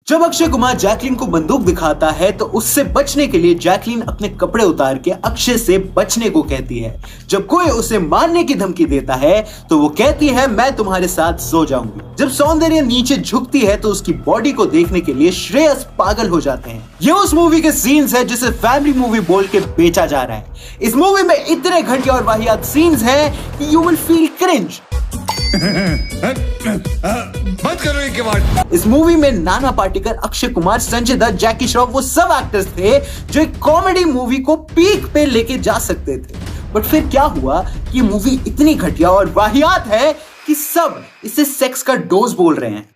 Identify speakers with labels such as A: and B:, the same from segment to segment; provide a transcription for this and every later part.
A: जब अक्षय कुमार जैकलीन को बंदूक दिखाता है तो उससे बचने के लिए जैकलीन अपने कपड़े उतार के अक्षय से बचने को कहती है। जब कोई उसे मारने की धमकी देता है तो वो कहती है मैं तुम्हारे साथ सो जाऊंगी। जब सौंदर्य नीचे झुकती है तो उसकी बॉडी को देखने के लिए श्रेयस पागल हो जाते हैं। ये उस मूवी के सीन्स है जिसे फैमिली मूवी बोल के बेचा जा रहा है। इस मूवी में इतने घटिया और वाहियात सीन्स हैं कि यू विल फील क्रिंज।
B: मत करो ये बात।
A: इस मूवी में नाना पाटेकर, अक्षय कुमार, संजय दत्त, जैकी श्रॉफ वो सब एक्टर्स थे जो एक कॉमेडी मूवी को पीक पे लेके जा सकते थे। बट फिर क्या हुआ कि मूवी इतनी घटिया और वाहियात है कि सब इसे सेक्स का डोज बोल रहे हैं।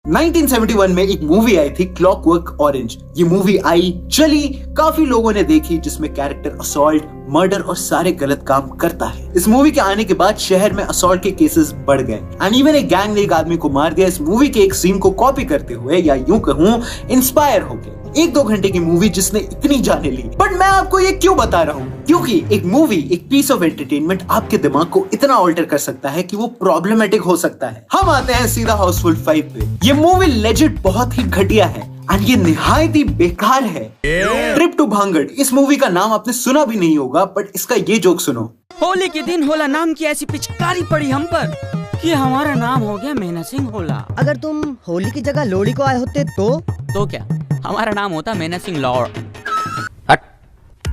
A: 1971 में एक मूवी आई थी क्लॉकवर्क ऑरेंज। ये मूवी आई, चली, काफी लोगों ने देखी, जिसमें कैरेक्टर असॉल्ट, मर्डर और सारे गलत काम करता है। इस मूवी के आने के बाद शहर में असॉल्ट के केसेस बढ़ गए एंड इवन एक गैंग ने एक आदमी को मार दिया इस मूवी के एक सीन को कॉपी करते हुए, या यूं कहूं इंस्पायर हो गए। 1-2 घंटे की मूवी जिसने इतनी जाने ली। बट मैं आपको ये क्यों बता रहा हूँ? क्योंकि एक मूवी, एक पीस ऑफ एंटरटेनमेंट आपके दिमाग को इतना ऑल्टर कर सकता है कि वो प्रॉब्लमेटिक हो सकता है। हम आते हैं सीधा हाउसफुल 5 पे। ये मूवी लेजिट बहुत ही घटिया है एंड ये निहायत ही बेकार है। ट्रिप टू भांगड़, इस मूवी का नाम आपने सुना भी नहीं होगा, बट इसका ये जोक सुनो।
C: होली के दिन होला नाम की ऐसी पिचकारी पड़ी हम पर कि हमारा नाम हो गया मेहनत सिंह होला।
D: अगर तुम होली की जगह लोहड़ी को आए होते तो
C: क्या हमारा नाम होता मेहनत सिंह लॉर्ड।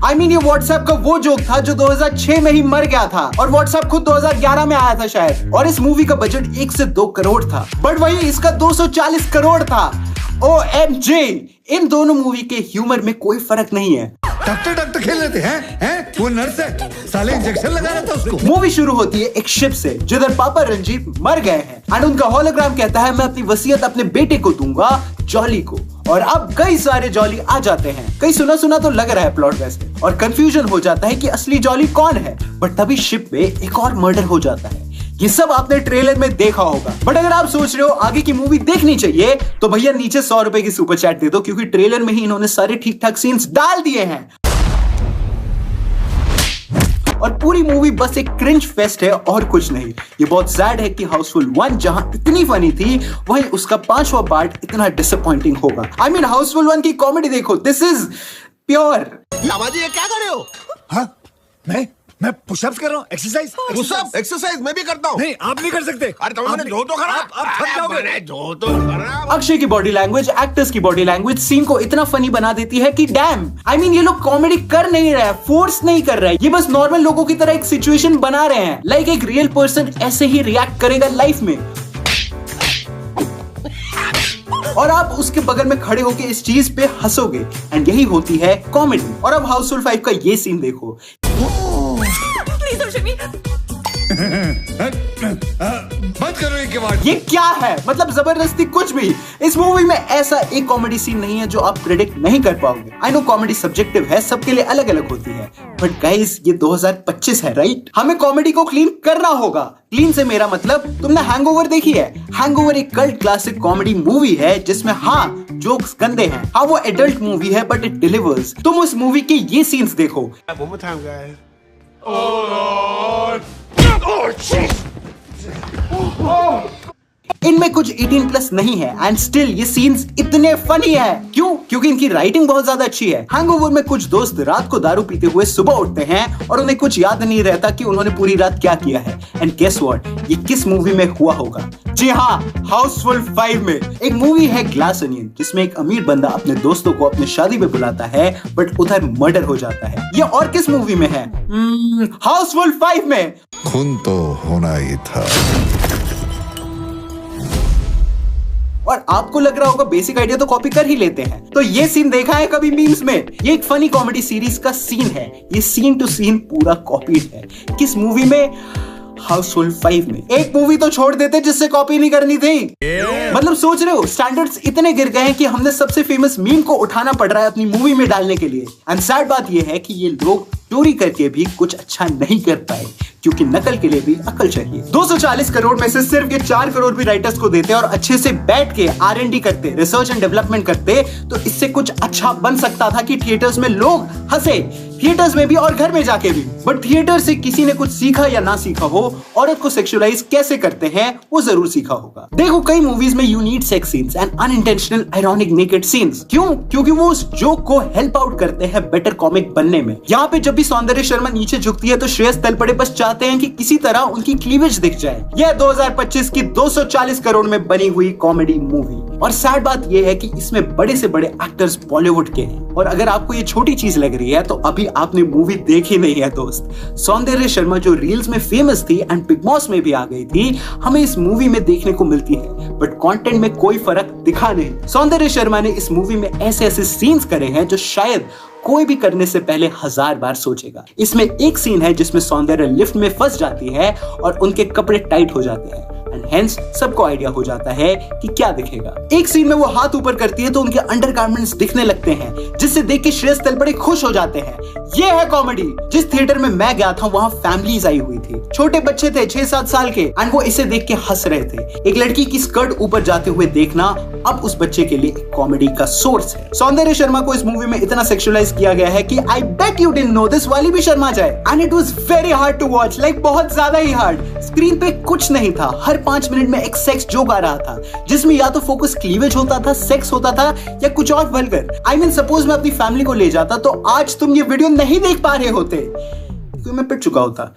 A: I mean, ये व्हाट्सएप का वो जोक था जो 2006 में ही मर गया था और व्हाट्सएप खुद 2011 में आया था शायद। और इस मूवी का बजट 1 से 2 करोड़ था, बट वही इसका 240 करोड़ था। OMG! इन दोनों मूवी के ह्यूमर में कोई फर्क नहीं है।
B: डॉक्टर खेल लेते हैं? वो नर्स है, साले इंजेक्शन लगा रहा था उसको।
A: मूवी शुरू होती है एक शिप से जिधर पापा रंजीत मर गए हैं एंड उनका होलोग्राम कहता है मैं अपनी वसीयत अपने बेटे को दूंगा, जॉली को। और अब कई सारे जॉली आ जाते हैं। कई सुना तो लग रहा है प्लॉट वैसे, और कंफ्यूजन हो जाता है कि असली जॉली कौन है। बट तभी शिप पे एक और मर्डर हो जाता है। ये सब आपने ट्रेलर में देखा होगा। बट अगर आप सोच रहे हो आगे की मूवी देखनी चाहिए तो भैया नीचे 100 रुपए की सुपर चैट दे दो, क्योंकि ट्रेलर में ही इन्होंने सारे ठीक ठाक सीन्स डाल दिए हैं। और पूरी मूवी बस एक क्रिंज फेस्ट है और कुछ नहीं। ये बहुत सैड है कि हाउसफुल 1 जहां इतनी फनी थी वहीं उसका 5वां पार्ट इतना डिसअपॉइंटिंग होगा। I mean, हाउसफुल 1 की कॉमेडी देखो, दिस इज प्योर।
E: लामाजी ये क्या कर रहे हो?
B: हाँ? मैं पुशअप्स कर रहा हूँ,
E: एक्सरसाइज मैं भी करता हूँ।
B: नहीं, आप नहीं कर सकते।
E: अरे तुमने धो तो करा।
B: आप थक जाओगे।
E: धो तो करा।
A: अक्षय की बॉडी लैंग्वेज, एक्टर्स की बॉडी लैंग्वेज सीन को इतना फनी बना देती है कि डैम। I mean, ये लोग कॉमेडी कर नहीं रहे हैं, फोर्स नहीं कर रहे हैं। ये बस नॉर्मल लोगों की तरह एक सिचुएशन बना रहे हैं। लाइक एक रियल पर्सन ऐसे ही रिएक्ट करेगा लाइफ में, और आप उसके बगल में खड़े होकर इस चीज पे हंसोगे एंड यही होती है कॉमेडी। और अब हाउसफुल 5 का ये सीन देखो।
B: मत करो ये बात।
A: ये क्या है? मतलब जबरदस्ती कुछ भी। इस मूवी में ऐसा एक कॉमेडी सीन नहीं है जो आप प्रेडिक्ट नहीं कर पाओगे। आई नो कॉमेडी सब्जेक्टिव है, सबके लिए अलग अलग होती है, बट गाइस ये 2025 है, राइट? हमें कॉमेडी को क्लीन करना होगा। क्लीन से मेरा मतलब, तुमने हैंगओवर देखी है? हैंगओवर एक कल्ट क्लासिक कॉमेडी मूवी है जिसमें हाँ जोक्स गंदे हैं, हाँ वो एडल्ट मूवी है बट इट डिलीवर्स। तुम उस मूवी के ये सीन्स देखो। इनमें कुछ 18+ नहीं है एंड स्टिल ये सीन्स इतने फनी है। क्यों? क्योंकि इनकी राइटिंग बहुत ज्यादा अच्छी है। हैंगओवर में कुछ दोस्त रात को दारू पीते हुए सुबह उठते हैं और उन्हें कुछ याद नहीं रहता कि उन्होंने पूरी रात क्या किया है। एंड गेस व्हाट, ये किस मूवी में हुआ होगा? जी हाँ, हाउसफुल 5 में। एक मूवी है ग्लास अनियन जिसमें एक अमीर बंदा अपने दोस्तों को अपने शादी में बुलाता है बट उधर मर्डर हो जाता है। ये और किस मूवी में है? हाउसफुल 5 में।
B: खून तो होना ही था।
A: और आपको लग रहा होगा बेसिक आइडिया तो कॉपी कर ही लेते हैं, तो ये सीन देखा है कभी मीम्स में? ये एक फनी कॉमेडी सीरीज का सीन है। ये सीन टू सीन पूरा कॉपीड है। किस मूवी में? हाउसफुल 5 में। एक मूवी तो छोड़ देते जिससे कॉपी नहीं करनी थी। मतलब सोच रहे हो, स्टैंडर्ड्स इतने गिर गए हैं कि हमने सबसे फेमस मीम को उठाना पड़ रहा है अपनी मूवी में डालने के लिए। एंड सैड बात ये है कि ये लोग स्टोरी करके भी कुछ अच्छा नहीं कर पाए, क्योंकि नकल के लिए भी अकल चाहिए। 240 करोड़ में से सिर्फ ये 4 करोड़ भी राइटर्स को देते और अच्छे से बैठ के R&D करते, रिसर्च एंड डेवलपमेंट करते, तो इससे कुछ अच्छा बन सकता था कि थिएटर्स में लोग हंसे, थिएटर्स में भी और घर में जाके भी। बट थिएटर से किसी ने कुछ सीखा या ना सीखा हो, औरत को सेक्सुअलाइज कैसे करते हैं वो जरूर सीखा होगा। देखो कई मूवीज में you need sex scenes and unintentional ironic naked scenes. क्यों? क्योंकि वो उस जोक को हेल्प आउट करते हैं बेटर कॉमिक बनने में। यहाँ पे जब भी सौंदर्य शर्मा नीचे झुकती है तो श्रेयस तलपड़े बस चाहते हैं कि किसी तरह उनकी क्लीवेज दिख जाए। यह 2025 की 240 करोड़ में बनी हुई कॉमेडी मूवी। और सैड बात यह है कि इसमें बड़े से बड़े एक्टर्स बॉलीवुड के हैं। और अगर आपको ये छोटी चीज लग रही है तो अभी आपने मूवी देखी नहीं है दोस्त। सौंदर्य शर्मा जो रील्स में फेमस थी एंड बिग बॉस में भी आ गई थी, हमें इस मूवी में देखने को मिलती है, बट कंटेंट में कोई फर्क दिखा नहीं। सौंदर्य शर्मा ने इस मूवी में ऐसे ऐसे सीन्स करे हैं जो शायद कोई भी करने से पहले 1000 बार सोचेगा। इसमें एक सीन है जिसमें सौंदर्य लिफ्ट में फंस जाती है और उनके कपड़े टाइट हो जाते हैं एंड हेंस सबको आइडिया हो जाता है कि क्या दिखेगा। एक सीन में वो हाथ ऊपर करती है तो उनके अंडरगारमेंट्स दिखने लगते हैं, जिससे देख के श्रेयस तलपड़े खुश हो जाते हैं। ये है कॉमेडी। जिस थिएटर में मैं गया था वहां फैमिलीज आई हुई थी, छोटे बच्चे थे 6-7 साल के एंड वो इसे देख के हंस रहे थे। एक लड़की की स्कर्ट ऊपर जाते हुए देखना अब उस बच्चे के लिए एक कॉमेडी का सोर्स है। सौंदर्य शर्मा को इस मूवी में इतना सेक्सुअलाइज किया गया है कि I bet you didn't know this वाली भी शर्मा जाए। And it was very hard to watch, like बहुत ज्यादा ही हार्ड। स्क्रीन पे कुछ नहीं था, हर 5 मिनट में एक सेक्स जोक आ रहा था, जिसमें या तो फोकस क्लीवेज होता था, सेक्स होता था, या कुछ और वल्गर। आई मीन सपोज मैं अपनी फैमिली को ले जाता तो आज तुम ये वीडियो नहीं देख पा रहे होते, क्योंकि मैं पिट चुका होता।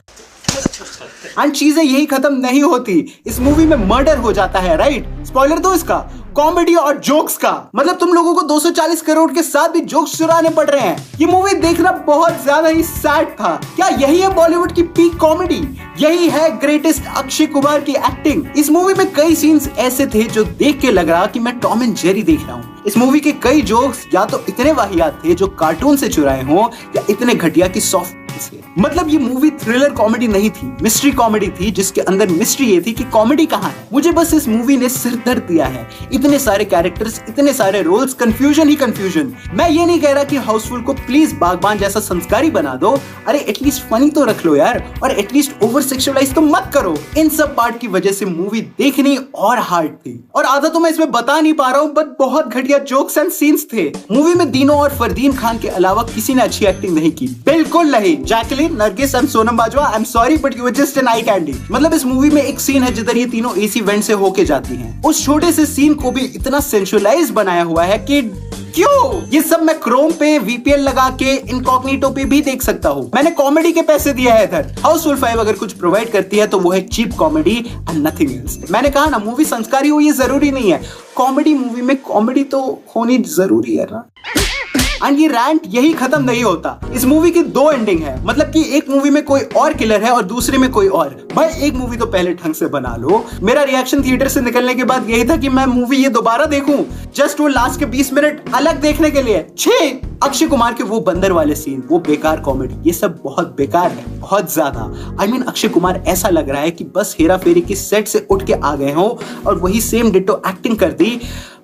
A: एंड चीजें यही खत्म नहीं होती, इस मूवी में मर्डर हो जाता है, राइट? स्पॉइलर दो इसका, कॉमेडी और जोक्स का। मतलब तुम लोगों को 240 करोड़ के साथ भी जोक्स चुराने पड़ रहे हैं। ये मूवी देखना बहुत ज्यादा ही सैड था। क्या यही है बॉलीवुड की पीक कॉमेडी? यही है ग्रेटेस्ट अक्षय कुमार की एक्टिंग? इस मूवी में कई सीन्स ऐसे थे जो देख के लग रहा कि मैं टॉम एंड जेरी देख रहा हूँ। इस मूवी के कई जोक्स या तो इतने वाहियात थे जो कार्टून से चुराए हों, या इतने घटिया की सॉफ्ट से। मतलब ये मूवी थ्रिलर कॉमेडी नहीं थी, मिस्ट्री कॉमेडी थी, जिसके अंदर मिस्ट्री ये थी कि कॉमेडी कहाँ है। मुझे बस इस मूवी ने सिर दर्द दिया है। इतने सारे कैरेक्टर्स, इतने सारे रोल्स, कंफ्यूजन ही कंफ्यूजन। मैं ये नहीं कह रहा कि हाउसफुल को प्लीज बागबान जैसा संस्कारी बना दो, अरे एटलीस्ट फनी तो रख लो यार, और एटलीस्ट ओवर सेक्सुअलाइज तो मत करो। इन सब पार्ट की वजह से मूवी देखनी और हार्ड थी। और आधा तो मैं इसमें बता नहीं पा रहा हूँ, बट बहुत घटिया जोक्स एंड सीन्स थे। मूवी में दीनो और फरदीन खान के अलावा किसी ने अच्छी एक्टिंग नहीं की, बिल्कुल नहीं। Jacqueline, Nargis and Sonam Bajwa, I am sorry but you were just an eye candy. मतलब इस मूवी में एक सीन है जिधर ये तीनों एसी वेंट से होके जाती हैं। उस छोटे से सीन को भी इतना सेंसुअलाइज बनाया हुआ है कि क्यों? ये सब मैं क्रोम पे VPN लगा के इनकॉग्निटो पे भी देख सकता हूँ। मैंने कॉमेडी के पैसे दिए हैं इधर। हाउसफुल 5 अगर कुछ प्रोवाइड करती है तो वो है cheap comedy and nothing else. मैंने कहा ना, मूवी संस्कारी हो ये जरूरी नहीं है। कॉमेडी मूवी में कॉमेडी तो होनी जरूरी है ना। एंड ये रैंट यही खत्म नहीं होता। इस मूवी की 2 एंडिंग है, मतलब कि एक मूवी में कोई और किलर है और दूसरे में कोई और। भाई एक मूवी तो पहले ढंग से बना लो। मेरा रिएक्शन थिएटर से निकलने के बाद यही था कि मैं मूवी ये दोबारा देखूं, जस्ट वो लास्ट के 20 मिनट अलग देखने के लिए। छे अक्षय कुमार के वो बंदर वाले सीन, वो बेकार कॉमेडी, ये सब बहुत बेकार है, बहुत ज्यादा। आई मीन अक्षय कुमार ऐसा लग रहा है कि बस हेरा फेरी की सेट से उठ के आ गए हो और वही सेम डिटो एक्टिंग कर दी,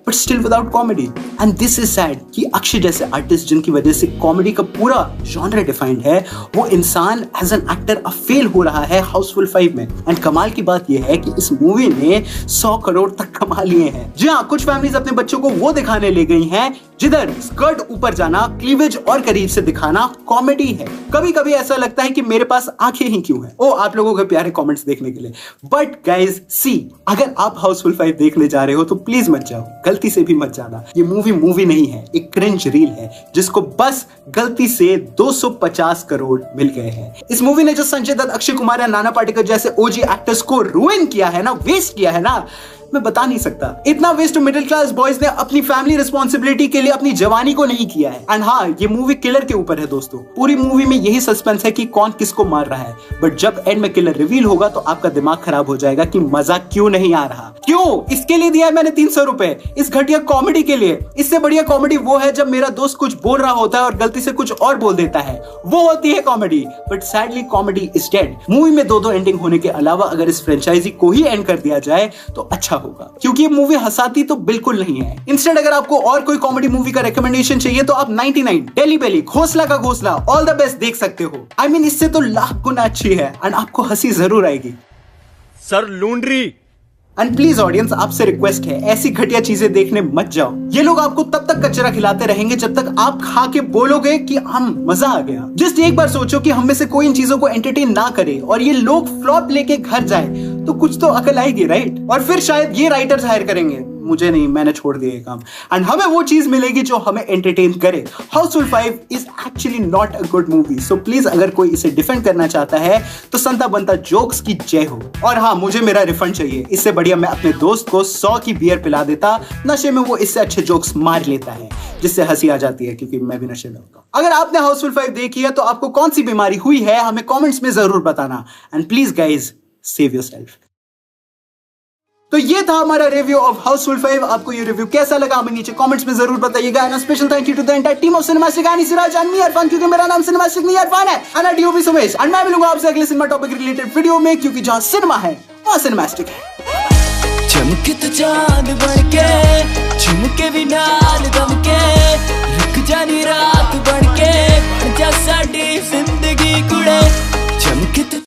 A: but still without comedy. And this is sad कि अक्षय जैसे आर्टिस्ट जिनकी वजह से कॉमेडी का पूरा जॉनर डिफाइंड है, वो इंसान एज एन एक्टर अब फेल हो रहा है हाउसफुल 5 में। एंड कमाल की बात यह है कि इस मूवी ने 100 करोड़ तक कमा लिए हैं। जी हाँ, कुछ फैमिलीज अपने बच्चों को वो दिखाने ले गई हैं जिधर स्कर्ट ऊपर जाना, क्लीवेज और करीब से दिखाना कॉमेडी है। कभी कभी ऐसा लगता है कि मेरे पास आंखें ही क्यों हैं। ओ, आप लोगों के प्यारे कमेंट्स देखने के लिए। बट गाइज सी, अगर आप हाउसफुल 5 देखने जा रहे हो तो प्लीज मत जाओ, गलती से भी मत जाना। ये मूवी नहीं है, एक क्रिंज रील है जिसको बस गलती से 250 करोड़ मिल गए हैं। इस मूवी ने जो संजय दत्त, अक्षय कुमार या नाना पाटेकर जैसे ओजी एक्टर्स को रुइन किया है ना, वेस्ट किया है ना, मैं बता नहीं सकता। इतना वेस्ट मिडिल क्लास बॉयज ने अपनी फैमिली रिस्पॉन्सिबिलिटी के लिए अपनी जवानी को नहीं किया है। एंड हाँ, ये मूवी किलर के ऊपर है दोस्तों। पूरी मूवी में यही सस्पेंस है कि कौन किसको मार रहा है, बट जब एंड में किलर रिवील होगा तो आपका दिमाग खराब हो जाएगा कि मजा क्यों नहीं आ रहा। क्यों? इसके लिए दिया है मैंने 300 रुपए, इस घटिया कॉमेडी के लिए। इससे बढ़िया कॉमेडी वो है जब मेरा दोस्त कुछ बोल रहा होता है और गलती से कुछ और बोल देता है, वो होती है comedy. But sadly comedy is dead. Movie में 2 एंडिंग होने के अलावा अगर इस फ्रेंचाइजी को ही एंड कर दिया जाए तो अच्छा होगा, क्योंकि ये मूवी हंसाती तो बिल्कुल नहीं है। इंस्टेड अगर आपको और कोई कॉमेडी मूवी का रिकमेंडेशन चाहिए तो आप 99, डेली बेली, घोसला का घोसला, ऑल द बेस्ट देख सकते हो। I mean, इससे तो लाख गुना अच्छी है एंड आपको हंसी जरूर आएगी।
F: सर लूंड्री।
A: एंड प्लीज ऑडियंस, आपसे रिक्वेस्ट है, ऐसी घटिया चीजें देखने मत जाओ। ये लोग आपको तब तक कचरा खिलाते रहेंगे जब तक आप खा के बोलोगे कि हम मजा आ गया। जस्ट एक बार सोचो कि हम में से कोई इन चीजों को एंटरटेन ना करे और ये लोग फ्लॉप लेके घर जाए तो कुछ तो अकल आएगी, राइट? और फिर शायद ये राइटर्स हायर करेंगे, मुझे नहीं, मैंने छोड़ दिया ये काम, एंड हमें वो चीज मिलेगी जो हमें एंटरटेन करे। Housefull 5 is actually not a good movie, so please अगर कोई इसे डिफेंड करना चाहता है तो संता बनता जोक्स की जय हो। और हाँ, मुझे मेरा रिफंड चाहिए, इससे बढ़िया मैं अपने दोस्त को 100 की बियर पिला देता, नशे में वो इससे अच्छे जोक्स मार लेता है जिससे हंसी आ जाती है, क्योंकि मैं भी नशे में होता हूँ। अगर आपने हाउसफुल 5 देखी है तो आपको कौन सी बीमारी हुई है हमें कॉमेंट्स में जरूर बताना, and please guys save yourself. तो ये था हमारा रिव्यू ऑफ हाउसफुल 5। आपको ये रिव्यू कैसा लगा हमें नीचे कमेंट्स में जरूर बताइएगा। And special thank you to the entire team of Cinemastic and Siraj and me Irfan, क्योंकि मेरा नाम सिनेमास्टिक नहीं इरफान है, एंड डीओपी सुमेश। एंड मैं मिलूंगा आपसे अगले सिनेमा टॉपिक रिलेटेड वीडियो में, क्योंकि जहां सिनेमा है वहां सिनेमास्टिक है।
G: चमके तो चांद बनके, झुमके भी नाल दमके, रुक जानी रात बनके, बन जा साडी जिंदगी कुड़े। चमके